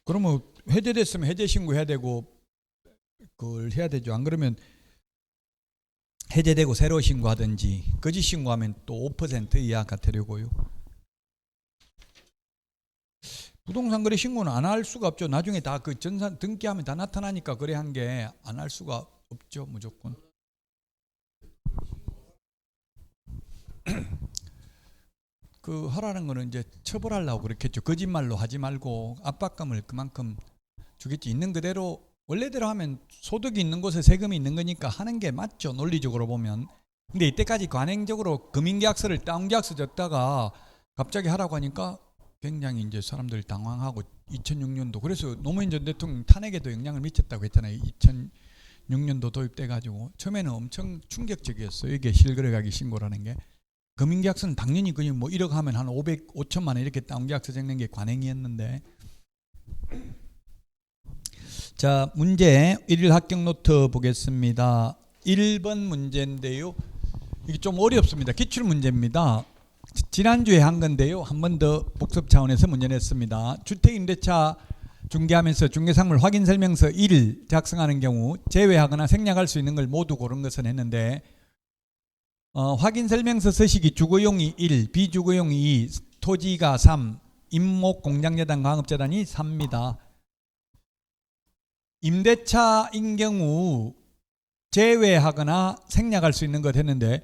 그러면 해제됐으면 해제 신고해야 되고 그걸 해야 되죠. 안 그러면 해제되고 새로 신고하든지 거짓 신고하면 또 5% 이하 과태료고요. 부동산 거래 신고는 안 할 수가 없죠. 나중에 다 그 전산 등기하면 다 나타나니까 거래한 게 안 할 수가 없죠. 무조건. 그 하라는 거는 이제 처벌하려고 그렇겠죠. 거짓말로 하지 말고 압박감을 그만큼 주겠지. 있는 그대로 원래대로 하면 소득이 있는 곳에 세금이 있는 거니까 하는 게 맞죠. 논리적으로 보면. 근데 이때까지 관행적으로 금융계약서를 다운계약서 줬다가 갑자기 하라고 하니까 굉장히 이제 사람들이 당황하고 2006년도 그래서 노무현 전 대통령 탄핵에도 영향을 미쳤다고 했잖아요. 2006년도 도입돼 가지고 처음에는 엄청 충격적이었어요. 이게 실거래가격 신고라는 게. 금융계약서는 당연히 그냥 뭐 1억 하면 한 500만 원 이렇게 다운계약서 적는 게 관행이었는데. 자, 문제 1일 합격 노트 보겠습니다. 1번 문제인데요. 이게 좀 어렵습니다. 기출 문제입니다. 지난주에 한 건데요. 한 번 더 복습 차원에서 문제 냈습니다. 주택임대차 중개하면서 중개상물 확인설명서 1 작성하는 경우 제외하거나 생략할 수 있는 걸 모두 고른 것은 했는데 확인설명서 서식이 주거용이 1, 비주거용이 2, 토지가 3, 임목 공장재단 광업재단이 3입니다. 임대차인 경우 제외하거나 생략할 수 있는 것 했는데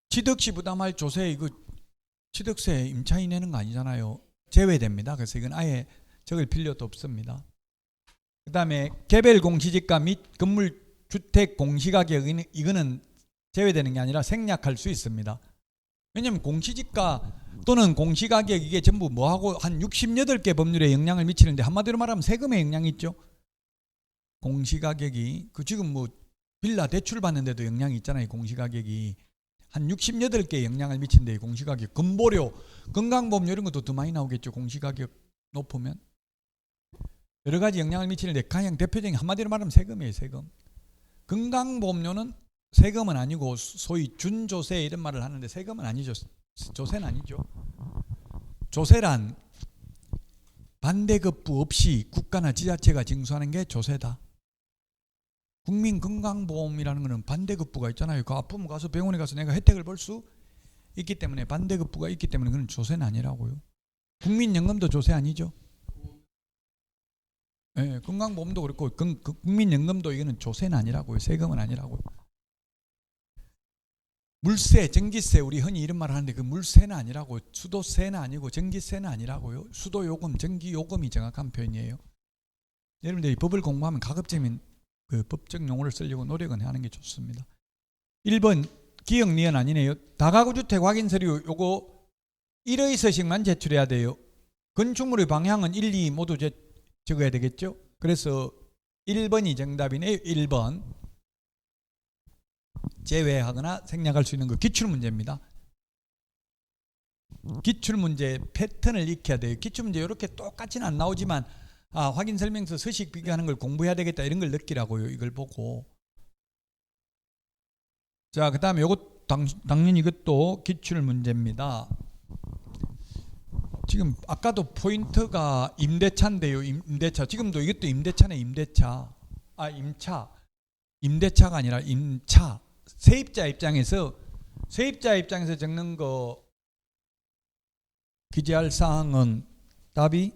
취득시 부담할 조세 이거 취득세 임차인 내는 거 아니잖아요. 제외됩니다. 그래서 이건 아예 적을 필요도 없습니다. 그 다음에 개별 공시지가 및 건물 주택 공시가격 이거는 제외되는 게 아니라 생략할 수 있습니다. 왜냐하면 공시지가 또는 공시가격 이게 전부 뭐하고 한 68개 법률에 영향을 미치는데 한마디로 말하면 세금에 영향이 있죠. 공시가격이 그 지금 뭐 빌라 대출 받는데도 영향이 있잖아요. 공시가격이 한 68개 영향을 미친데 공시가격 건보료 건강보험료 이런 것도 더 많이 나오겠죠. 공시가격 높으면 여러 가지 영향을 미치는데 가장 대표적인 한마디로 말하면 세금이에요. 세금. 건강보험료는 세금은 아니고 소위 준조세 이런 말을 하는데 세금은 아니죠. 조세는 아니죠. 조세란 반대급부 없이 국가나 지자체가 징수하는 게 조세다. 국민건강보험이라는 것은 반대급부가 있잖아요. 그 아프면 가서 병원에 가서 내가 혜택을 볼 수 있기 때문에 반대급부가 있기 때문에 그건 조세는 아니라고요. 국민연금도 조세 아니죠. 네, 건강보험도 그렇고 국민연금도 이거는 조세는 아니라고요. 세금은 아니라고요. 물세, 전기세 우리 흔히 이런 말을 하는데 그 물세는 아니라고 수도세는 아니고 전기세는 아니라고요. 수도요금, 전기요금이 정확한 표현이에요. 여러분들이 법을 공부하면 가급적이면 그 법적 용어를 쓰려고 노력은 하는 게 좋습니다. 1번 기억 니은 아니네요. 다가구주택 확인서류 요거 1의 서식만 제출해야 돼요. 건축물의 방향은 1, 2 모두 적어야 되겠죠. 그래서 1번이 정답이네요. 1번 제외하거나 생략할 수 있는 거 기출문제입니다. 기출문제 패턴을 익혀야 돼요. 기출문제 이렇게 똑같이는 안 나오지만 확인설명서 서식 비교하는 걸 공부해야 되겠다 이런 걸 느끼라고요. 이걸 보고. 자, 그 다음에 요것 당연히 이것도 기출문제입니다. 지금 아까도 포인트가 임대차인데요. 임대차. 지금도 이것도 임대차네. 임대차. 임대차가 아니라 임차. 세입자 입장에서 적는 거 기재할 사항은 답이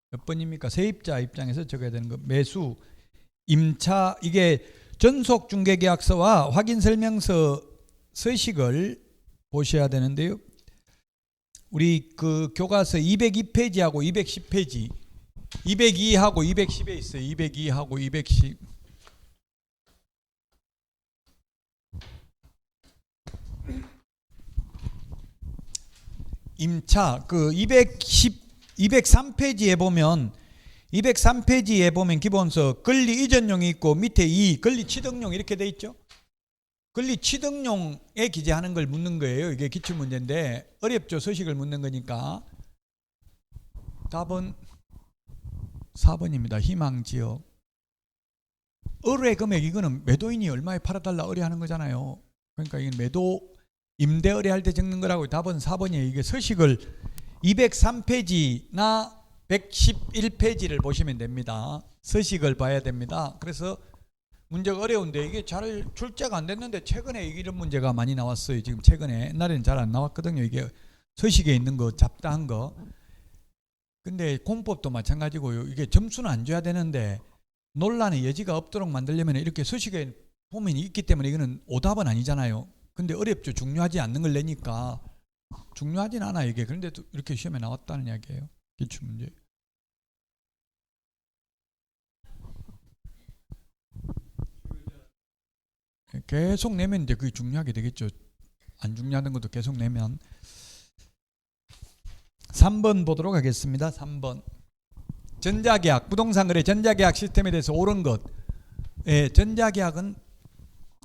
몇 번입니까? 세입자 입장에서 적어야 되는 거. 매수, 임차 이게 전속중개계약서와 확인설명서 서식을 보셔야 되는데요. 우리 그 교과서 202페이지하고 210페이지 202하고 210에 있어요. 202하고 210 임차 그 203페이지에 보면 203페이지에 보면 기본서 권리 이전용이 있고 밑에 권리 취득용 이렇게 돼 있죠. 권리 취득용에 기재하는 걸 묻는 거예요. 이게 기출문제인데 어렵죠. 서식을 묻는 거니까. 답은 4번입니다. 희망지역. 의뢰 금액 이거는 매도인이 얼마에 팔아달라 의뢰하는 거잖아요. 그러니까 이건 임대 의뢰할 때 적는 거라고. 답은 4번이에요. 이게 서식을 203페이지나 111페이지를 보시면 됩니다. 서식을 봐야 됩니다. 그래서 문제가 어려운데 이게 잘 출제가 안 됐는데 최근에 이런 문제가 많이 나왔어요. 지금 최근에. 옛날에는 잘 안 나왔거든요. 이게 서식에 있는 거 잡다한 거. 근데 공법도 마찬가지고요. 이게 점수는 안 줘야 되는데 논란의 여지가 없도록 만들려면 이렇게 서식에 보면 있기 때문에 이거는 오답은 아니잖아요. 근데 어렵죠. 중요하지 않는 걸 내니까. 중요하진 않아 이게. 그런데도 이렇게 시험에 나왔다는 이야기예요. 기출문제. 계속 내면 이제 그게 중요하게 되겠죠. 안 중요한 것도 계속 내면. 3번 보도록 하겠습니다. 3번. 전자계약, 부동산 거래 전자계약 시스템에 대해서 옳은 것. 예, 전자계약은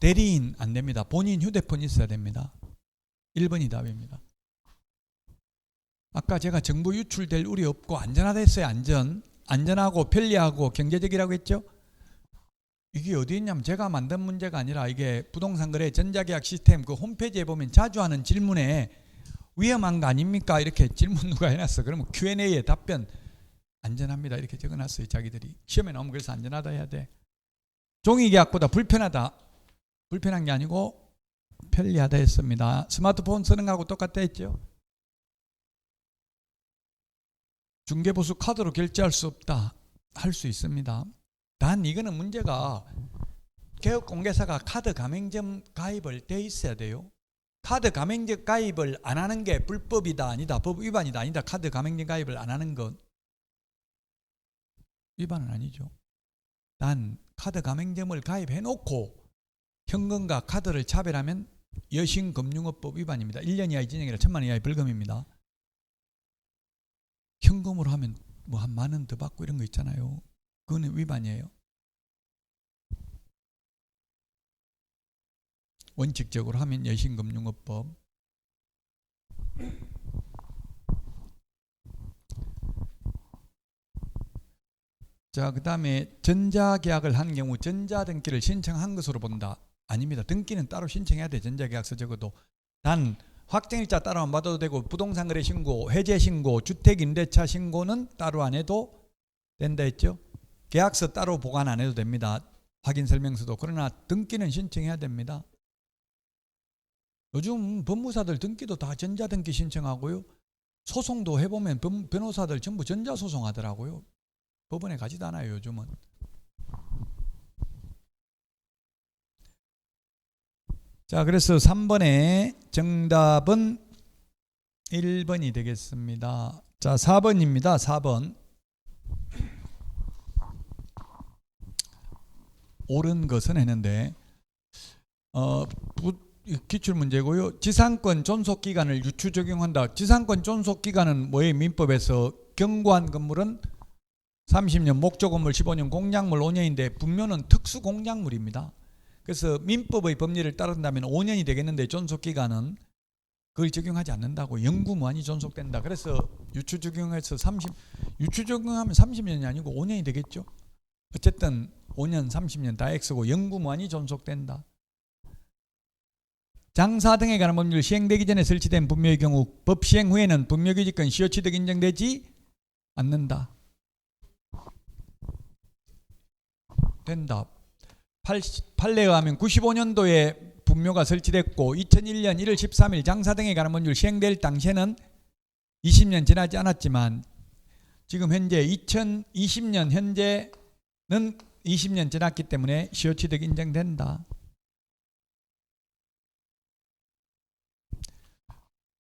대리인 안 됩니다. 본인 휴대폰 있어야 됩니다. 1번이 답입니다. 아까 제가 정보 유출될 우려 없고 안전하다 했어요. 안전하고 편리하고 경제적이라고 했죠. 이게 어디 있냐면 제가 만든 문제가 아니라 이게 부동산 거래 전자계약 시스템 그 홈페이지에 보면 자주 하는 질문에 위험한 거 아닙니까? 이렇게 질문 누가 해놨어. 그러면 Q&A에 답변 안전합니다. 이렇게 적어놨어요. 자기들이. 시험에 나오면 그래서 안전하다 해야 돼. 종이계약보다 불편하다. 불편한 게 아니고 편리하다 했습니다. 스마트폰 쓰는 거하고 똑같다 했죠. 중개보수 카드로 결제할 수 없다. 할 수 있습니다. 단 이거는 문제가 개업공개사가 카드 가맹점 가입을 돼 있어야 돼요. 카드 가맹점 가입을 안 하는 게 불법이다 아니다. 법 위반이다 아니다. 카드 가맹점 가입을 안 하는 건 위반은 아니죠. 단 카드 가맹점을 가입해 놓고 현금과 카드를 차별하면 여신금융업법 위반입니다. 1년 이하의 징역이나 1,000만 원 이하의 벌금입니다. 현금으로 하면 뭐 한 만 원 더 받고 이런 거 있잖아요. 그거는 위반이에요. 원칙적으로 하면 여신금융업법. 자, 그 다음에 전자계약을 한 경우 전자등기를 신청한 것으로 본다. 아닙니다. 등기는 따로 신청해야 돼. 전자계약서 적어도. 단 확정일자 따로 안 받아도 되고 부동산 거래 신고, 해제 신고, 주택임대차 신고는 따로 안 해도 된다 했죠. 계약서 따로 보관 안 해도 됩니다. 확인 설명서도. 그러나 등기는 신청해야 됩니다. 요즘 법무사들 등기도 다 전자등기 신청하고요. 소송도 해보면 변호사들 전부 전자소송 하더라고요. 법원에 가지도 않아요. 요즘은. 자, 그래서 3번의 정답은 1번이 되겠습니다. 자, 4번입니다. 4번. 옳은 것은 했는데 기출문제고요. 지상권 존속기간을 유추 적용한다. 지상권 존속기간은 뭐예요? 민법에서 경고한 건물은 30년, 목조 건물 15년, 공작물 5년인데 분묘는 특수 공작물입니다. 그래서 민법의 법리를 따른다면 5년이 되겠는데 존속기간은 그걸 적용하지 않는다고. 영구무한히 존속된다. 그래서 유추 적용해서 유추 적용하면 30년이 아니고 5년이 되겠죠. 어쨌든 5년, 30년 다 X고 영구무한히 존속된다. 장사 등에 관한 법률 시행되기 전에 설치된 분묘의 경우 법 시행 후에는 분묘기지권 시효취득 인정되지 않는다. 된다. 판례에 의하면 95년도에 분묘가 설치됐고 2001년 1월 13일 장사 등에 관한 법률 시행될 당시에는 20년 지나지 않았지만 지금 현재 2020년 현재는 20년 지났기 때문에 시효취득 인정된다.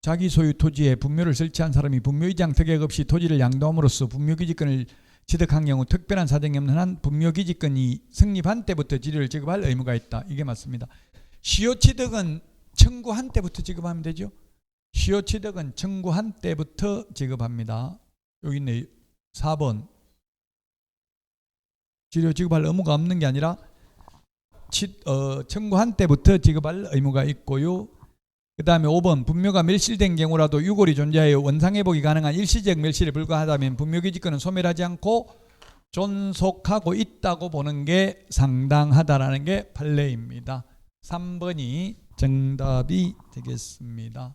자기 소유 토지에 분묘를 설치한 사람이 분묘이장 특약 없이 토지를 양도함으로써 분묘기지권을 취득한 경우 특별한 사정이 없는 한 분묘기지권이 성립한 때부터 지료를 지급할 의무가 있다. 이게 맞습니다. 시효취득은 청구한 때부터 지급하면 되죠. 시효취득은 청구한 때부터 지급합니다. 여기 있네. 4번. 지료 지급할 의무가 없는 게 아니라 청구한 때부터 지급할 의무가 있고요. 그 다음에 5번 분묘가 멸실된 경우라도 유골이 존재하여 원상회복이 가능한 일시적 멸실에 불과하다면 분묘기지권은 소멸하지 않고 존속하고 있다고 보는 게 상당하다라는 게 판례입니다. 3번이 정답이 되겠습니다.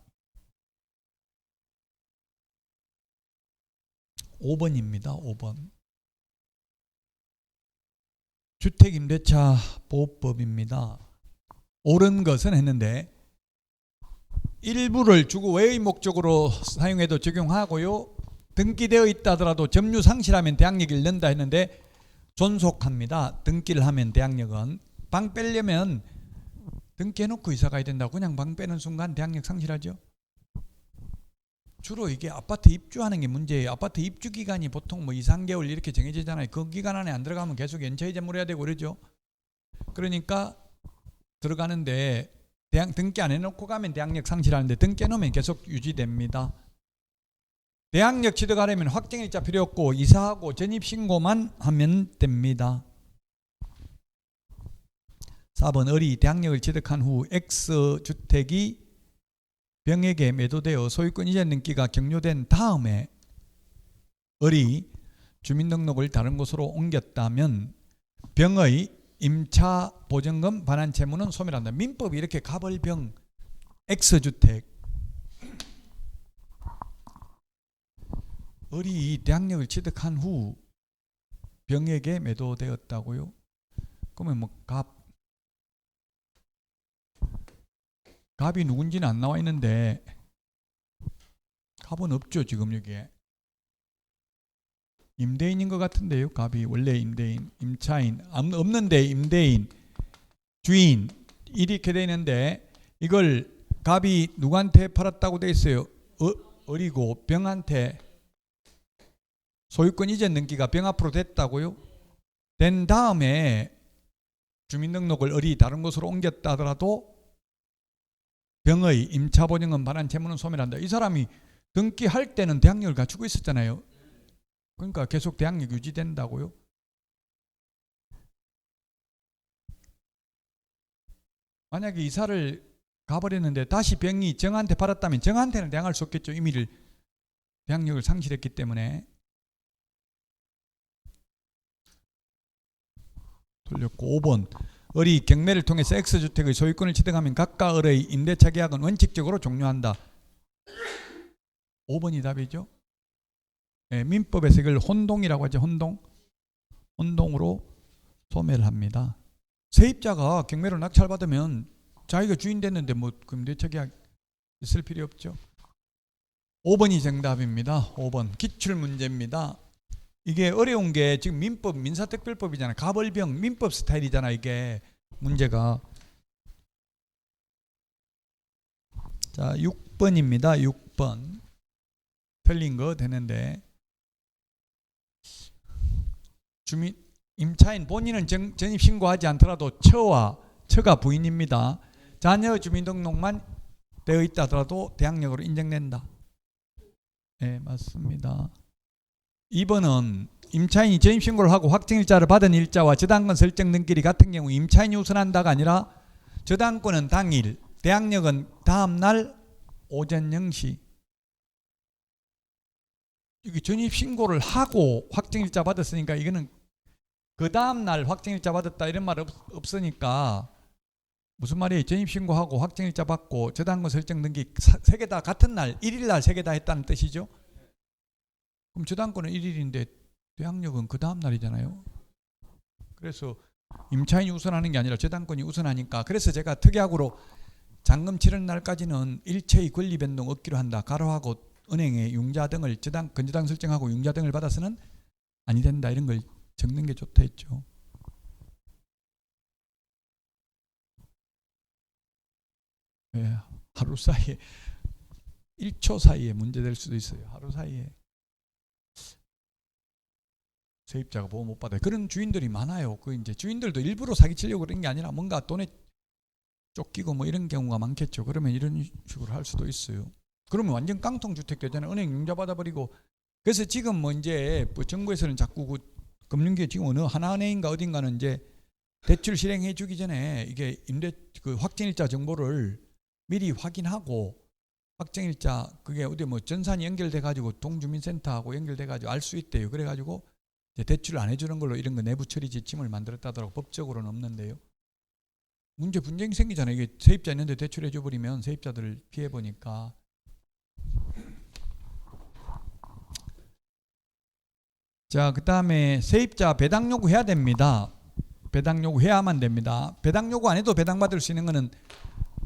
5번입니다. 5번. 주택임대차 보호법입니다. 옳은 것은 했는데 일부를 주거 외의 목적으로 사용해도 적용하고요. 등기되어 있다 하더라도 점유 상실하면 대항력을 넣는다 했는데 존속합니다. 등기를 하면 대항력은. 방 빼려면 등기해놓고 이사 가야 된다고. 그냥 방 빼는 순간 대항력 상실하죠. 주로 이게 아파트 입주하는 게 문제예요. 아파트 입주 기간이 보통 뭐 2, 3개월 이렇게 정해지잖아요. 그 기간 안에 안 들어가면 계속 연체 이전물해야 되고 그러죠. 그러니까 들어가는데 등기 안 해놓고 가면 대항력 상실하는데 등기 해놓으면 계속 유지됩니다. 대항력 취득하려면 확정일자 필요 없고 이사하고 전입신고만 하면 됩니다. 4번 을이 대항력을 취득한 후 X주택이 병에게 매도되어 소유권 이전 등기가 격려된 다음에 을이 주민등록을 다른 곳으로 옮겼다면 병의 임차 보증금 반환 채무는 소멸한다. 민법이 이렇게 가벌병 X주택 을이 대항력을 취득한 후 병에게 매도되었다고요? 그러면 뭐 갑이 누군지는 안 나와 있는데 갑은 없죠. 지금 여기에 임대인인 것 같은데요. 갑이 원래 임대인, 임차인 없는데 임대인, 주인 이렇게 돼 있는데 이걸 갑이 누구한테 팔았다고 돼 있어요? 을이고 병한테 소유권 이전 등기가 병 앞으로 됐다고요? 된 다음에 주민등록을 을이 다른 곳으로 옮겼다 하더라도 병의 임차보증금 반환 채무는 소멸한다. 이 사람이 등기할 때는 대항력을 갖추고 있었잖아요. 그러니까 계속 대항력 유지된다고요. 만약에 이사를 가버렸는데 다시 병이 정한테 팔았다면 정한테는 대항할 수 없겠죠. 임의를 대항력을 상실했기 때문에. 돌렸고 5번 을이 경매를 통해서 X주택의 소유권을 취득하면 각각 을의 임대차 계약은 원칙적으로 종료한다. 5번이 답이죠. 네, 민법에서 이걸 혼동이라고 하죠. 혼동으로 소멸합니다. 세입자가 경매로 낙찰받으면 자기가 주인 됐는데 뭐 임대차 계약 있을 필요 없죠. 5번이 정답입니다. 5번 기출문제입니다. 이게 어려운 게 지금 민법 민사특별법이잖아요. 가벌병 민법 스타일이잖아. 이게 문제가. 자 6번입니다. 6번 틀린 거 되는데 임차인 본인은 전입신고하지 않더라도 처가 부인입니다. 자녀 주민등록만 되어 있다 하더라도 대항력으로 인정된다. 네 맞습니다. 2번은 임차인이 전입신고를 하고 확정일자를 받은 일자와 저당권 설정 등기일이 같은 경우 임차인이 우선한다가 아니라 저당권은 당일, 대항력은 다음날 오전 0시. 이게 전입신고를 하고 확정일자 받았으니까 이거는 그 다음날 확정일자 받았다 이런 말 없으니까 무슨 말이에요? 전입신고하고 확정일자 받고 저당권 설정 등기 세 개 다 같은 날 1일날 세 개 다 했다는 뜻이죠. 그럼 저당권은 1일인데 대항력은 그 다음 날이잖아요. 그래서 임차인이 우선하는 게 아니라 저당권이 우선하니까 그래서 제가 특약으로 잔금 치르는 날까지는 일체의 권리 변동 없기로 한다. 가로하고 은행에 융자 등을 건저당 설정하고 융자 등을 받아서는 아니 된다. 이런 걸 적는 게 좋다 했죠. 네, 하루 사이에 1초 사이에 문제될 수도 있어요. 하루 사이에 세입자가 보호 못 받아요. 그런 주인들이 많아요. 그 이제 주인들도 일부러 사기치려고 그런 게 아니라 뭔가 돈에 쫓기고 뭐 이런 경우가 많겠죠. 그러면 이런 식으로 할 수도 있어요. 그러면 완전 깡통 주택 되잖아요. 은행 융자 받아버리고. 그래서 지금 뭐 이제 뭐 정부에서는 자꾸 그 금융계 지금 어느 하나은행인가 어딘가는 이제 대출 실행해 주기 전에 이게 그 확정일자 정보를 미리 확인하고 확정일자 그게 어디 뭐 전산이 연결돼 가지고 동주민센터하고 연결돼 가지고 알 수 있대요. 그래 가지고 대출을 안 해주는 걸로 이런 거 내부 처리 지침을 만들었다더라고. 법적으로는 없는데요. 분쟁이 생기잖아요. 이게 세입자 있는데 대출해 줘버리면 세입자들을 피해 보니까. 자, 그 다음에 세입자 배당 요구해야 됩니다. 배당 요구해야만 됩니다. 배당 요구 안 해도 배당받을 수 있는 거는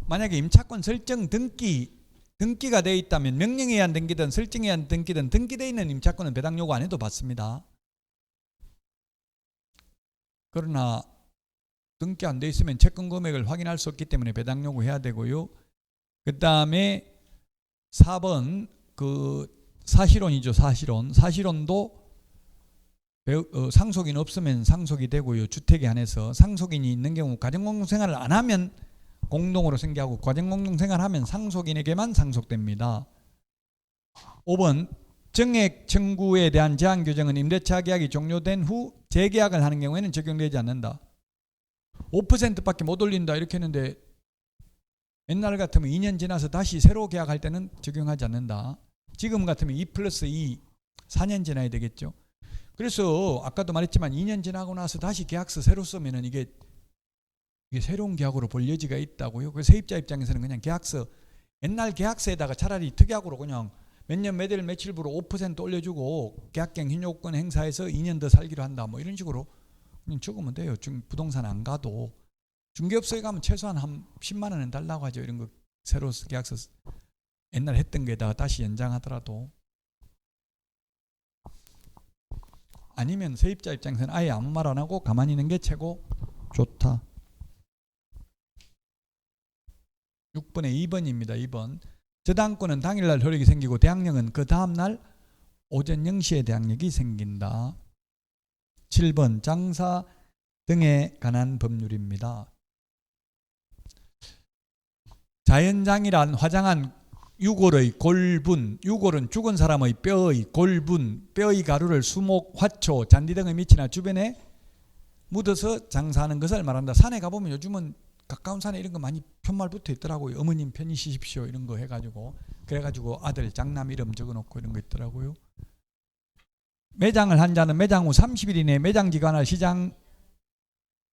만약에 임차권 설정 등기가 되어 있다면 명령에 의한 등기든 설정에 의한 등기든 등기되어 있는 임차권은 배당 요구 안 해도 받습니다. 그러나 등기 안 돼 있으면 채권 금액을 확인할 수 없기 때문에 배당 요구해야 되고요. 그 다음에 4번 그 사실혼이죠. 사실혼도 상속인 없으면 상속이 되고요. 주택에 한해서 상속인이 있는 경우 가정공동생활을 안 하면 공동으로 생겨하고 가정공동생활 하면 상속인에게만 상속됩니다. 5번 정액 청구에 대한 제한 규정은 임대차 계약이 종료된 후 재계약을 하는 경우에는 적용되지 않는다. 5%밖에 못 올린다 이렇게 했는데 옛날 같으면 2년 지나서 다시 새로 계약할 때는 적용하지 않는다. 지금 같으면 2+2 4년 지나야 되겠죠. 그래서 아까도 말했지만 2년 지나고 나서 다시 계약서 새로 쓰면은 이게 새로운 계약으로 볼 여지가 있다고요. 그래서 세입자 입장에서는 그냥 계약서 옛날 계약서에다가 차라리 특약으로 그냥 몇 년 몇 월 며칠부로 5% 올려주고 계약갱 신용권 행사해서 2년 더 살기로 한다 뭐 이런 식으로 그냥 적으면 돼요. 부동산 안 가도 중개업소에 가면 최소한 한 10만 원은 달라고 하죠. 이런 거 새로 계약서 옛날 했던 거에다가 다시 연장하더라도. 아니면 세입자 입장에서는 아예 아무 말 안 하고 가만히 있는 게 최고 좋다. 6번에 2번입니다. 2번. 저당권은 당일날 효력이 생기고 대항력은 그 다음날 오전 0시에 대항력이 생긴다. 7번 장사 등에 관한 법률입니다. 자연장이란 화장한 유골의 골분, 유골은 죽은 사람의 뼈의 골분, 뼈의 가루를 수목, 화초, 잔디 등의 밑이나 주변에 묻어서 장사하는 것을 말한다. 산에 가보면 요즘은 가까운 산에 이런 거 많이 편말 붙어 있더라고요. 어머님 편히 쉬십시오 이런 거 해가지고 그래가지고 아들 장남 이름 적어놓고 이런 거 있더라고요. 매장을 한 자는 매장 후 30일 이내에 매장기관을 시장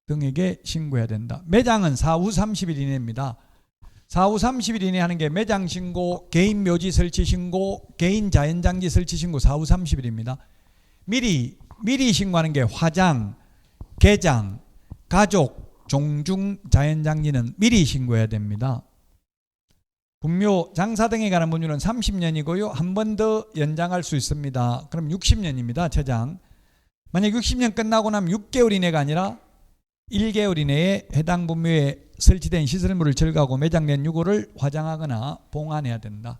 등에게 신고해야 된다. 매장은 사후 30일 이내입니다. 사후 30일 이내에 하는 게 매장 신고, 개인 묘지 설치 신고, 개인 자연장지 설치 신고 사후 30일입니다. 미리 신고하는 게 화장, 개장, 가족, 종중, 자연장지는 미리 신고해야 됩니다. 분묘, 장사 등에 관한 법률은 30년이고요. 한 번 더 연장할 수 있습니다. 그럼 60년입니다. 최장. 만약 60년 끝나고 나면 6개월 이내가 아니라 1개월 이내에 해당 분묘에 설치된 시설물을 철거하고 매장된 유골을 화장하거나 봉안해야 된다.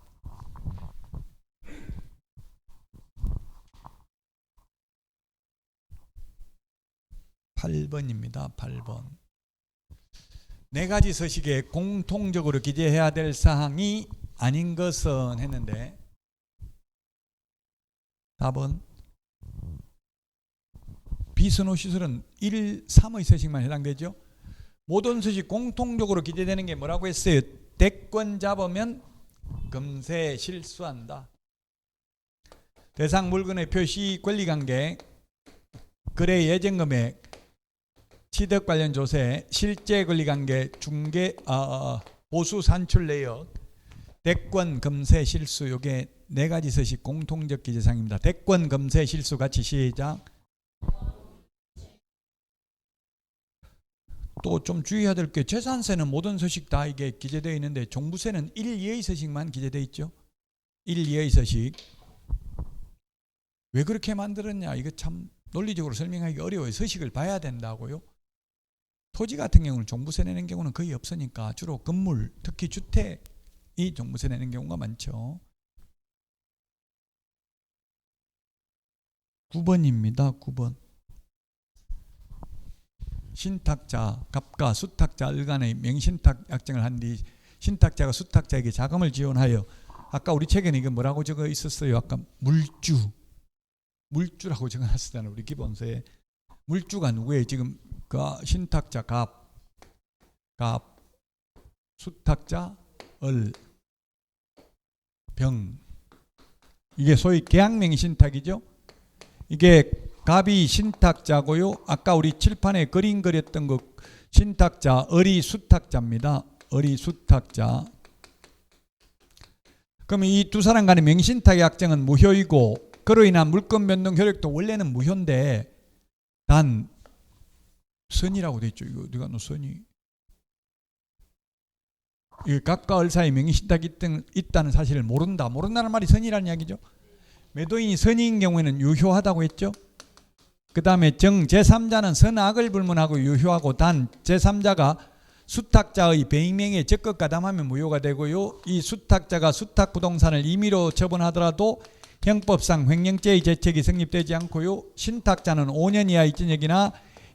(8번입니다) 8번. 네 가지 서식에 공통적으로 기재해야 될 사항이 아닌 것은 했는데 답은 비선호 시설은 1, 3의 서식만 해당되죠. 모든 서식 공통적으로 기재되는 게 뭐라고 했어요? 대권 잡으면 금세 실수한다. 대상 물건의 표시 권리관계, 거래 예정금액, 취득 관련 조세, 실제 권리관계, 중개, 보수 산출 내역, 대권 금세 실수. 요게 네 가지 서식 공통적 기재사항입니다. 대권 금세 실수 같이 시작. 또 좀 주의해야 될 게 재산세는 모든 서식 다 이게 기재되어 있는데 종부세는 1, 2의 서식만 기재되어 있죠. 1, 2의 서식. 왜 그렇게 만들었냐? 이거 참 논리적으로 설명하기 어려워요. 서식을 봐야 된다고요. 토지 같은 경우는 종부세 내는 경우는 거의 없으니까 주로 건물, 특히 주택이 종부세 내는 경우가 많죠. 9번입니다. 9번. 신탁자, 갑과 수탁자 간의 명신탁 약정을 한 뒤 신탁자가 수탁자에게 자금을 지원하여, 아까 우리 책에는 이거 뭐라고 적어 있었어요? 아까 물주라고 적어놨었잖아요. 우리 기본서에. 물주가 누구예요? 지금 그 신탁자 갑, 수탁자 병. 이게 소위 계약명의 신탁이죠. 이게 갑이 신탁자고요. 아까 우리 칠판에 그림 그렸던 거 신탁자 을이 수탁자입니다. 을이 수탁자. 그러면 이 두 사람 간의 명신탁 약정은 무효이고 그로 인한 물권 변동 효력도 원래는 무효인데 단 선이라고 돼 있죠. 이거 어디가 너 선이? 이 각과 을 사이 명의신탁이 있다는 사실을 모른다는 말이 선이라는 이야기죠. 매도인이 선인 경우에는 유효하다고 했죠. 그 다음에 정 제3자는 선악을 불문하고 유효하고 단 제3자가 수탁자의 배임행위에 적극 가담하면 무효가 되고요. 이 수탁자가 수탁부동산을 임의로 처분하더라도 형법상 횡령죄의 죄책이 성립되지 않고요. 신탁자는 5년 이하의 징역이나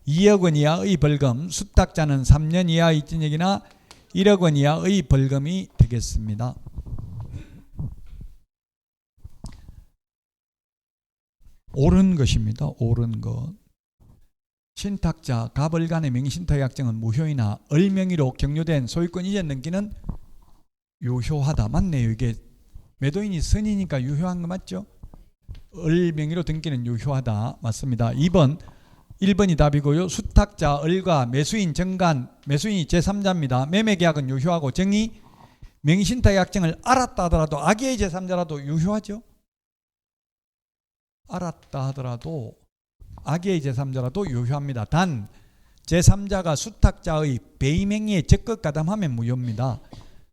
2억 원 이하의 벌금, 수탁자는 3년 이하의 징역이나 1억 원 이하의 벌금이 되겠습니다. 옳은 것입니다. 옳은 것. 신탁자 갑을 간의 명의신탁 약정은 무효이나 을 명의로 격려된 소유권 이전 등기는 유효하다. 맞네요. 이게 매도인이 선이니까 유효한 거 맞죠? 을 명의로 등기는 유효하다. 맞습니다. 1번이 답이고요. 수탁자 을과 매수인 정간, 매수인이 제3자입니다. 매매계약은 유효하고 정의 명의신탁 약정을 알았다 하더라도 악의의 제3자라도 유효하죠. 알았다 하더라도 악의의 제3자라도 유효합니다. 단 제3자가 수탁자의 배임행위에 적극 가담하면 무효입니다.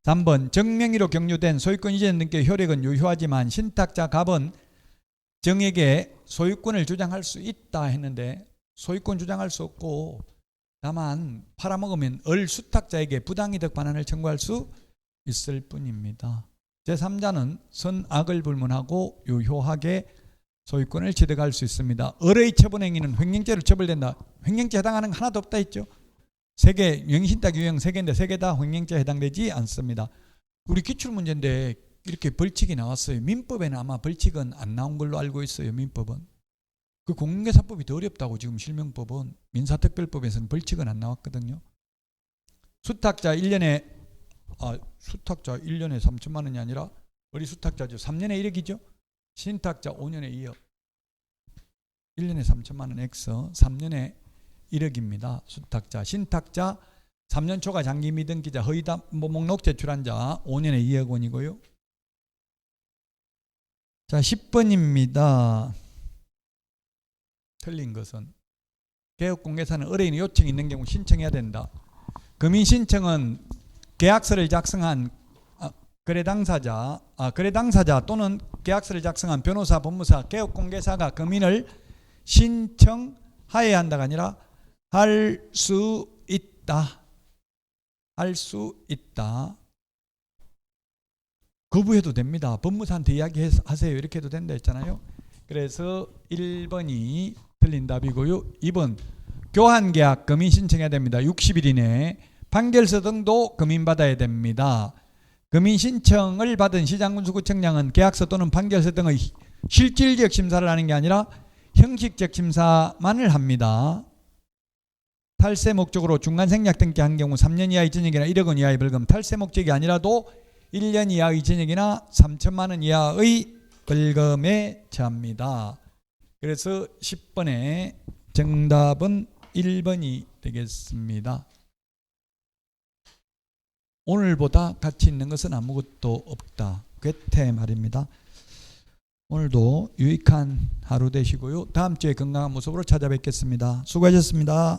3번 정명의로 격려된 소유권 이전 등기의 효력은 유효하지만 신탁자 갑은 정에게 소유권을 주장할 수 있다 했는데 소유권 주장할 수 없고 다만 팔아먹으면 을 수탁자에게 부당이득 반환을 청구할 수 있을 뿐입니다. 제3자는 선악을 불문하고 유효하게 소유권을 취득할 수 있습니다. 을의 처분행위는 횡령죄로 처벌된다. 횡령죄 해당하는 거 하나도 없다 했죠. 3개, 명의신탁 유형 3개인데 3개 다 횡령죄에 해당되지 않습니다. 우리 기출문제인데 이렇게 벌칙이 나왔어요. 민법에는 아마 벌칙은 안 나온 걸로 알고 있어요. 민법은. 그 공인중개사법이 더 어렵다고 지금 실명법은. 민사특별법에서는 벌칙은 안 나왔거든요. 수탁자 1년에 3천만 원이 아니라 우리 수탁자죠. 3년에 1억이죠. 신탁자 5년에 2억. 1년에 3천만 원 X 3년에 1억입니다. 수탁자. 신탁자 3년 초과 장기 미등기자 허위담 목록 제출한 자 5년에 2억 원이고요. 자 10번입니다. 틀린 것은 개업공개사는 의뢰인의 요청이 있는 경우 신청해야 된다. 금인신청은 계약서를 작성한 거래 당사자 또는 계약서를 작성한 변호사, 법무사, 개업공개사가 금인을 신청하여야 한다가 아니라 할 수 있다. 할 수 있다. 거부해도 됩니다. 법무사한테 이야기하세요. 이렇게 해도 된다 했잖아요. 그래서 1번이 틀린 답이고요. 2번 교환계약 금인 신청해야 됩니다. 60일 이내에 판결서 등도 금인받아야 됩니다. 금인 신청을 받은 시장군수구청장은 계약서 또는 판결서 등의 실질적 심사를 하는 게 아니라 형식적 심사만을 합니다. 탈세 목적으로 중간생략 등기한 경우 3년 이하의 징역이나 1억 원 이하의 벌금, 탈세 목적이 아니라도 1년 이하의 징역이나 3천만 원 이하의 벌금에 처합니다. 그래서 10번의 정답은 1번이 되겠습니다. 오늘보다 가치 있는 것은 아무것도 없다. 괴테 말입니다. 오늘도 유익한 하루 되시고요. 다음 주에 건강한 모습으로 찾아뵙겠습니다. 수고하셨습니다.